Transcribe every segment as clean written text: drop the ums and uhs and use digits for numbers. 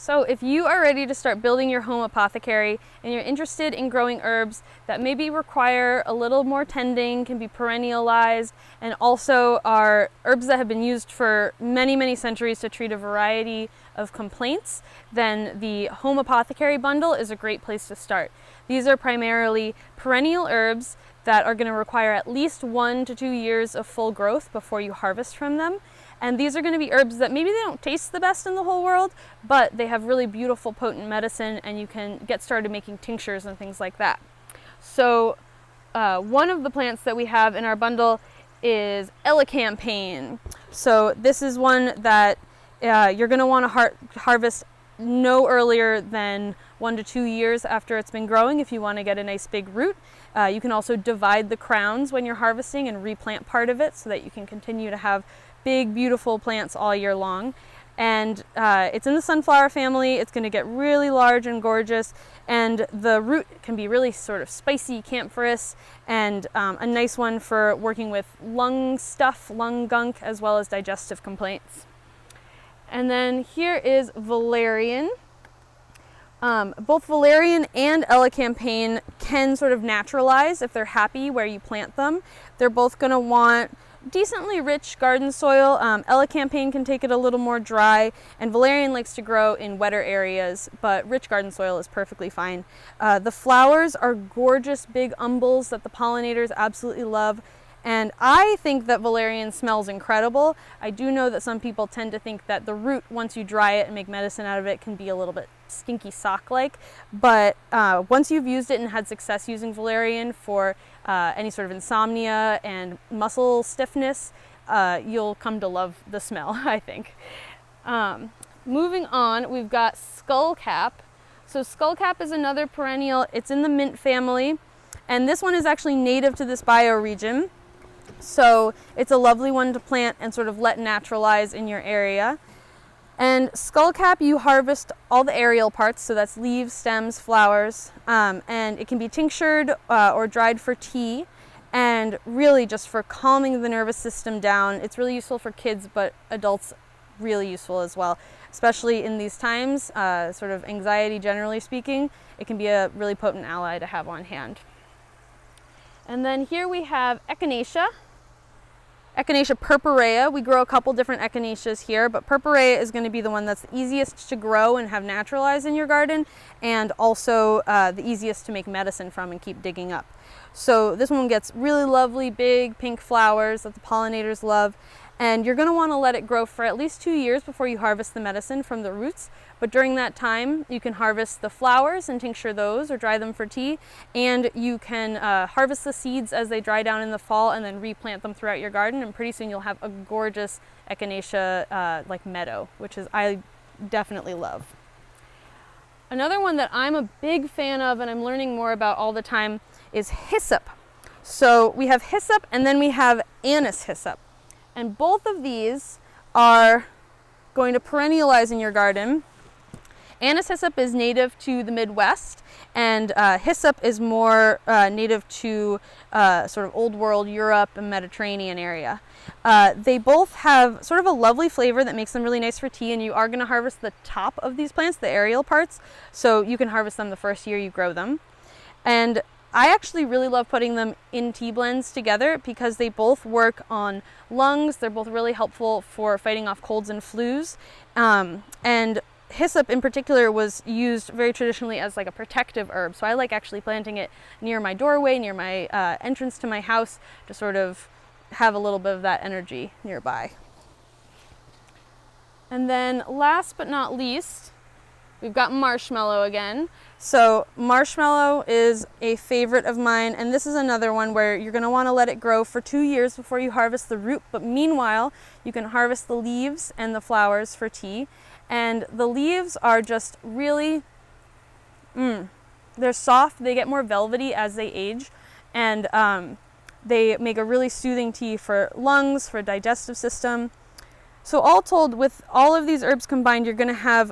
So if you are ready to start building your home apothecary and you're interested in growing herbs that maybe require a little more tending, can be perennialized, and also are herbs that have been used for many, many centuries to treat a variety of complaints, then the Home Apothecary Bundle is a great place to start. These are primarily perennial herbs that are going to require at least 1 to 2 years of full growth before you harvest from them. And these are going to be herbs that maybe they don't taste the best in the whole world, but they have really beautiful, potent medicine, and you can get started making tinctures and things like that. So one of the plants that we have in our bundle is Elecampane. So this is one that you're going to want to harvest no earlier than 1 to 2 years after it's been growing if you want to get a nice big root. You can also divide the crowns when you're harvesting and replant part of it so that you can continue to have big, beautiful plants all year long. And it's in the sunflower family. It's going to get really large and gorgeous, and the root can be really sort of spicy, camphorous, and a nice one for working with lung stuff, lung gunk, as well as digestive complaints. And then here is Valerian. Both Valerian and Elecampane can sort of naturalize if they're happy where you plant them. They're both going to want decently rich garden soil. Elecampane can take it a little more dry, and Valerian likes to grow in wetter areas, but rich garden soil is perfectly fine. The flowers are gorgeous big umbels that the pollinators absolutely love, and I think that Valerian smells incredible. I do know that some people tend to think that the root, once you dry it and make medicine out of it, can be a little bit stinky sock-like, but once you've used it and had success using Valerian for any sort of insomnia and muscle stiffness, you'll come to love the smell, I think. Moving on, we've got Skullcap. So Skullcap is another perennial. It's in the mint family, and this one is actually native to this bioregion. So it's a lovely one to plant and sort of let naturalize in your area. And Skullcap, you harvest all the aerial parts, so that's leaves, stems, flowers, and it can be tinctured or dried for tea, and really just for calming the nervous system down. It's really useful for kids, but adults really useful as well, especially in these times, sort of anxiety generally speaking. It can be a really potent ally to have on hand. And then here we have Echinacea. Echinacea purpurea. We grow a couple different echinaceas here, but purpurea is going to be the one that's the easiest to grow and have naturalized in your garden, and also the easiest to make medicine from and keep digging up. So this one gets really lovely big pink flowers that the pollinators love, and you're going to want to let it grow for at least 2 years before you harvest the medicine from the roots. But during that time, you can harvest the flowers and tincture those or dry them for tea, and you can harvest the seeds as they dry down in the fall and then replant them throughout your garden, and pretty soon you'll have a gorgeous echinacea like meadow, which is I definitely love. Another one that I'm a big fan of and I'm learning more about all the time is hyssop. So we have hyssop and then we have anise hyssop. And both of these are going to perennialize in your garden. Anise hyssop is native to the Midwest, and hyssop is more native to sort of old world Europe and Mediterranean area. They both have sort of a lovely flavor that makes them really nice for tea, and you are going to harvest the top of these plants, the aerial parts, so you can harvest them the first year you grow them. And I actually really love putting them in tea blends together because they both work on lungs. They're both really helpful for fighting off colds and flus. And hyssop in particular was used very traditionally as like a protective herb. So I like actually planting it near my doorway, near my entrance to my house, to sort of have a little bit of that energy nearby. And then last but not least, we've got marshmallow again. So marshmallow is a favorite of mine, and this is another one where you're going to want to let it grow for 2 years before you harvest the root, but meanwhile you can harvest the leaves and the flowers for tea. And the leaves are just really, they're soft, they get more velvety as they age, and they make a really soothing tea for lungs, for digestive system. So all told, with all of these herbs combined, you're going to have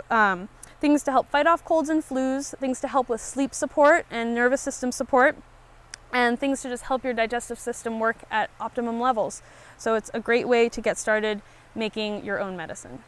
things to help fight off colds and flus, things to help with sleep support and nervous system support, and things to just help your digestive system work at optimum levels. So it's a great way to get started making your own medicine.